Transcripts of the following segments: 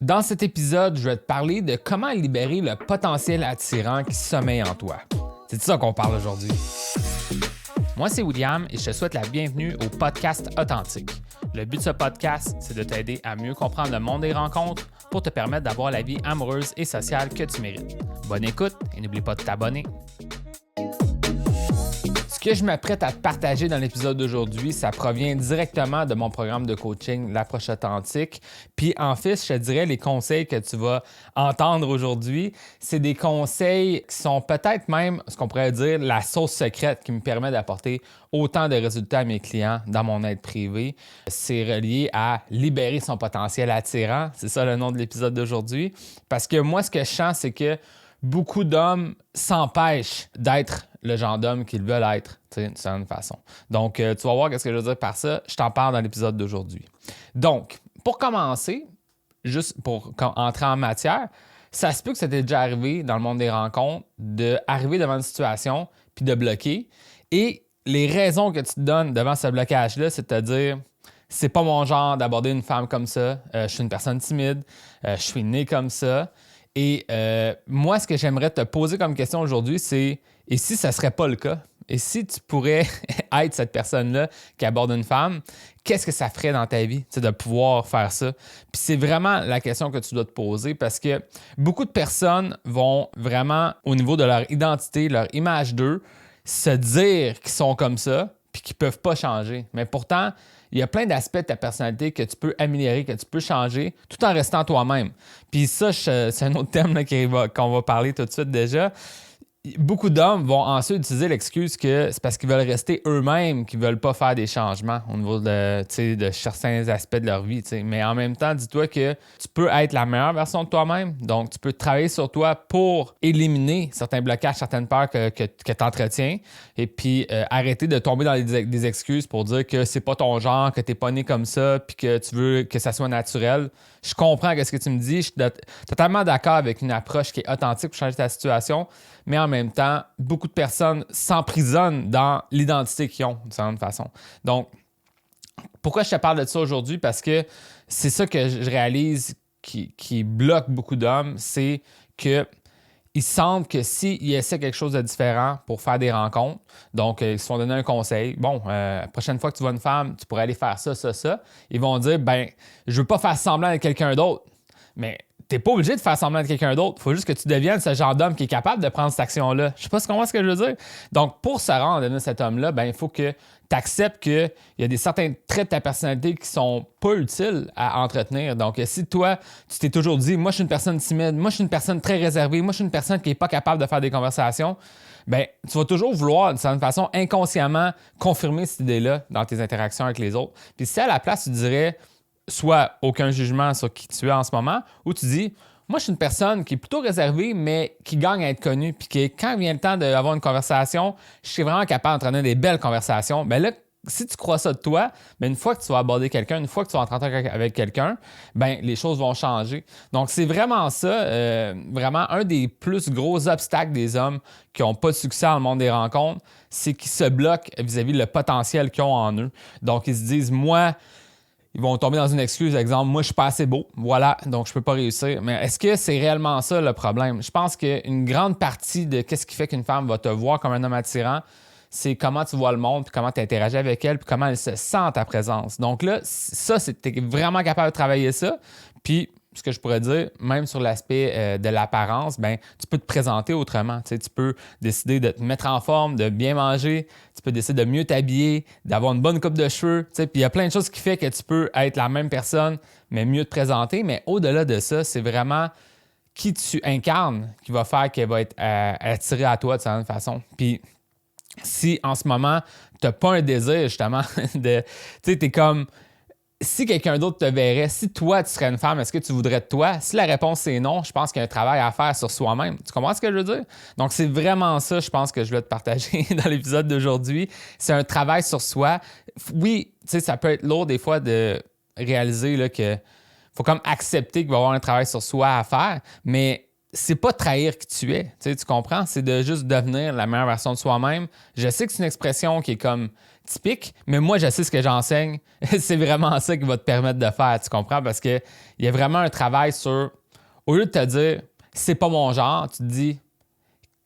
Dans cet épisode, je vais te parler de comment libérer le potentiel attirant qui sommeille en toi. C'est de ça qu'on parle aujourd'hui. Moi, c'est William et je te souhaite la bienvenue au podcast Authentique. Le but de ce podcast, c'est de t'aider à mieux comprendre le monde des rencontres pour te permettre d'avoir la vie amoureuse et sociale que tu mérites. Bonne écoute et n'oublie pas de t'abonner. Ce que je m'apprête à te partager dans l'épisode d'aujourd'hui, ça provient directement de mon programme de coaching, l'approche authentique. Puis en fait, je te dirais, les conseils que tu vas entendre aujourd'hui, c'est des conseils qui sont peut-être même, ce qu'on pourrait dire, la sauce secrète qui me permet d'apporter autant de résultats à mes clients dans mon aide privée. C'est relié à libérer son potentiel attirant. C'est ça le nom de l'épisode d'aujourd'hui. Parce que moi, ce que je sens, c'est que beaucoup d'hommes s'empêchent d'être le genre d'homme qu'ils veulent être, d'une certaine façon. Donc, tu vas voir ce que je veux dire par ça. Je t'en parle dans l'épisode d'aujourd'hui. Donc, pour commencer, juste pour entrer en matière, ça se peut que ça t'est déjà arrivé dans le monde des rencontres d'arriver devant une situation puis de bloquer. Et les raisons que tu te donnes devant ce blocage-là, c'est de te dire c'est pas mon genre d'aborder une femme comme ça, je suis une personne timide, je suis né comme ça. Et moi, ce que j'aimerais te poser comme question aujourd'hui, c'est et si ça ne serait pas le cas? Et si tu pourrais être cette personne-là qui aborde une femme, qu'est-ce que ça ferait dans ta vie de pouvoir faire ça? Puis c'est vraiment la question que tu dois te poser parce que beaucoup de personnes vont vraiment, au niveau de leur identité, leur image d'eux, se dire qu'ils sont comme ça puis qu'ils ne peuvent pas changer. Mais pourtant, il y a plein d'aspects de ta personnalité que tu peux améliorer, que tu peux changer, tout en restant toi-même. Puis ça, c'est un autre thème là, qu'on va parler tout de suite déjà. Beaucoup d'hommes vont ensuite utiliser l'excuse que c'est parce qu'ils veulent rester eux-mêmes, qu'ils ne veulent pas faire des changements au niveau de certains aspects de leur vie. T'sais. Mais en même temps, dis-toi que tu peux être la meilleure version de toi-même. Donc, tu peux travailler sur toi pour éliminer certains blocages, certaines peurs que tu entretiens et puis arrêter de tomber dans des excuses pour dire que c'est pas ton genre, que tu n'es pas né comme ça puis que tu veux que ça soit naturel. Je comprends ce que tu me dis. Je suis totalement d'accord avec une approche qui est authentique pour changer ta situation. Mais en même temps, beaucoup de personnes s'emprisonnent dans l'identité qu'ils ont, d'une certaine façon. Donc, pourquoi je te parle de ça aujourd'hui? Parce que c'est ça que je réalise qui bloque beaucoup d'hommes, c'est qu'ils sentent que s'ils essaient quelque chose de différent pour faire des rencontres, donc ils se font donner un conseil, la prochaine fois que tu vois une femme, tu pourrais aller faire ça, ça, ça, ils vont dire, je veux pas faire semblant d'être quelqu'un d'autre, mais t'es pas obligé de faire semblant de quelqu'un d'autre. Il faut juste que tu deviennes ce genre d'homme qui est capable de prendre cette action-là. Je sais pas si tu comprends ce que je veux dire. Donc, pour se rendre à devenir cet homme-là, il faut que tu acceptes qu'il y a des certains traits de ta personnalité qui sont pas utiles à entretenir. Donc, si toi, tu t'es toujours dit, moi, je suis une personne timide, moi, je suis une personne très réservée, moi, je suis une personne qui n'est pas capable de faire des conversations, tu vas toujours vouloir, d'une certaine façon, inconsciemment, confirmer cette idée-là dans tes interactions avec les autres. Puis si à la place, tu dirais soit aucun jugement sur qui tu es en ce moment, ou tu dis, moi, je suis une personne qui est plutôt réservée, mais qui gagne à être connue, puis que quand vient le temps d'avoir une conversation, je suis vraiment capable d'entraîner des belles conversations. Là, si tu crois ça de toi, une fois que tu vas aborder quelqu'un, une fois que tu vas entrer en contact avec quelqu'un, les choses vont changer. Donc, c'est vraiment ça, vraiment un des plus gros obstacles des hommes qui n'ont pas de succès dans le monde des rencontres, c'est qu'ils se bloquent vis-à-vis le potentiel qu'ils ont en eux. Donc, ils se disent, ils vont tomber dans une excuse, exemple, moi, je suis pas assez beau, voilà, donc je peux pas réussir. Mais est-ce que c'est réellement ça le problème? Je pense qu'une grande partie de ce qui fait qu'une femme va te voir comme un homme attirant, c'est comment tu vois le monde, puis comment tu interagis avec elle, puis comment elle se sent à ta présence. Donc là, ça, tu es vraiment capable de travailler ça. Puis, ce que je pourrais dire, même sur l'aspect de l'apparence, tu peux te présenter autrement. Tu peux décider de te mettre en forme, de bien manger, tu peux décider de mieux t'habiller, d'avoir une bonne coupe de cheveux. Puis il y a plein de choses qui font que tu peux être la même personne, mais mieux te présenter. Mais au-delà de ça, c'est vraiment qui tu incarnes qui va faire qu'elle va être attirée à toi de certaine façon. Puis si en ce moment, tu n'as pas un désir justement de. Tu sais, tu es comme. Si quelqu'un d'autre te verrait, si toi, tu serais une femme, est-ce que tu voudrais de toi? Si la réponse est non, je pense qu'il y a un travail à faire sur soi-même. Tu comprends ce que je veux dire? Donc, c'est vraiment ça, je pense, que je voulais te partager dans l'épisode d'aujourd'hui. C'est un travail sur soi. Oui, tu sais, ça peut être lourd des fois de réaliser là, que faut comme accepter qu'il va y avoir un travail sur soi à faire, mais c'est pas trahir qui tu es, tu comprends? C'est de juste devenir la meilleure version de soi-même. Je sais que c'est une expression qui est comme typique, mais moi, je sais ce que j'enseigne. C'est vraiment ça qui va te permettre de faire, tu comprends? Parce qu'il y a vraiment un travail sur, au lieu de te dire, c'est pas mon genre, tu te dis,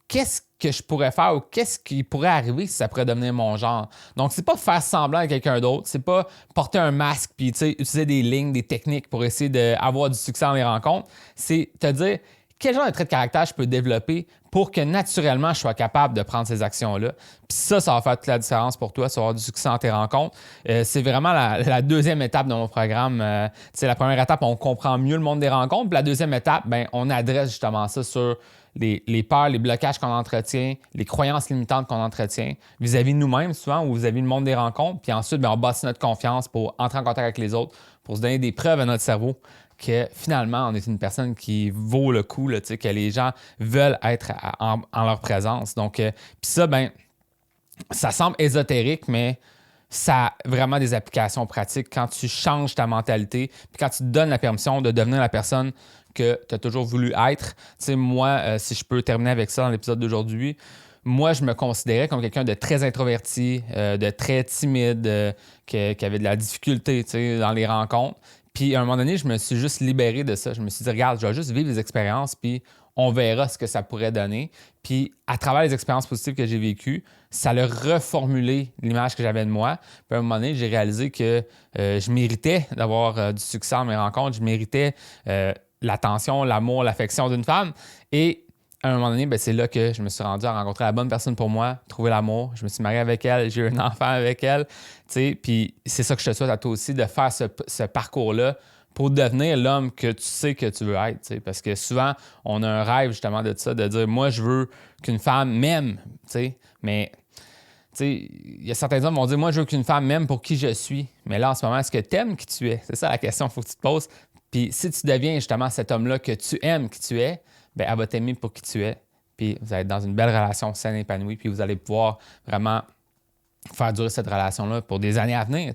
qu'est-ce que je pourrais faire ou qu'est-ce qui pourrait arriver si ça pourrait devenir mon genre. Donc, c'est pas faire semblant à quelqu'un d'autre, c'est pas porter un masque puis utiliser des lignes, des techniques pour essayer d'avoir du succès dans les rencontres. C'est te dire quel genre de trait de caractère je peux développer pour que naturellement je sois capable de prendre ces actions-là. Puis ça va faire toute la différence pour toi, ça va avoir du succès dans tes rencontres. C'est vraiment la deuxième étape de mon programme. La première étape, on comprend mieux le monde des rencontres. Puis la deuxième étape, ben, on adresse justement ça sur les peurs, les blocages qu'on entretient, les croyances limitantes qu'on entretient vis-à-vis de nous-mêmes souvent ou vis-à-vis du monde des rencontres. Puis ensuite, ben, on bâtit notre confiance pour entrer en contact avec les autres, pour se donner des preuves à notre cerveau que finalement, on est une personne qui vaut le coup, là, que les gens veulent être en leur présence. Donc, puis ça, ben, ça semble ésotérique, mais ça a vraiment des applications pratiques quand tu changes ta mentalité, puis quand tu te donnes la permission de devenir la personne que tu as toujours voulu être. Tu sais, moi, si je peux terminer avec ça dans l'épisode d'aujourd'hui, moi, je me considérais comme quelqu'un de très introverti, de très timide, qui avait de la difficulté, dans les rencontres. Puis, à un moment donné, je me suis juste libéré de ça. Je me suis dit, regarde, je vais juste vivre les expériences, puis on verra ce que ça pourrait donner. Puis, à travers les expériences positives que j'ai vécues, ça a reformulé l'image que j'avais de moi. Puis, à un moment donné, j'ai réalisé que je méritais d'avoir du succès dans mes rencontres. Je méritais l'attention, l'amour, l'affection d'une femme. Et à un moment donné, ben, c'est là que je me suis rendu à rencontrer la bonne personne pour moi, trouver l'amour. Je me suis marié avec elle, j'ai eu un enfant avec elle. Puis c'est ça que je te souhaite à toi aussi, de faire ce parcours-là pour devenir l'homme que tu sais que tu veux être. Parce que souvent, on a un rêve justement de ça, de dire, moi, je veux qu'une femme m'aime. Mais il y a certains hommes qui vont dire, moi, je veux qu'une femme m'aime pour qui je suis. Mais là, en ce moment, est-ce que tu aimes qui tu es? C'est ça la question qu'il faut que tu te poses. Puis si tu deviens justement cet homme-là que tu aimes qui tu es, bien, elle va t'aimer pour qui tu es. Puis vous allez être dans une belle relation saine, épanouie, puis vous allez pouvoir vraiment faire durer cette relation-là pour des années à venir.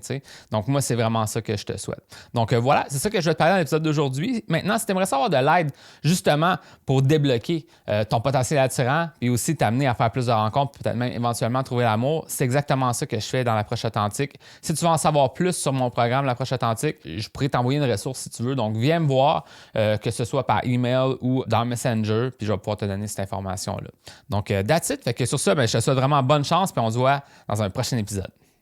Donc, moi, c'est vraiment ça que je te souhaite. Donc, voilà, c'est ça que je vais te parler dans l'épisode d'aujourd'hui. Maintenant, si tu aimerais savoir de l'aide, justement, pour débloquer ton potentiel attirant, puis aussi t'amener à faire plus de rencontres, peut-être même éventuellement trouver l'amour, c'est exactement ça que je fais dans l'approche authentique. Si tu veux en savoir plus sur mon programme, l'approche authentique, je pourrais t'envoyer une ressource si tu veux. Donc, viens me voir, que ce soit par email ou dans Messenger, puis je vais pouvoir te donner cette information-là. Donc, that's it. Fait que sur ça, ben, je te souhaite vraiment bonne chance, puis on se voit dans un prochain épisode.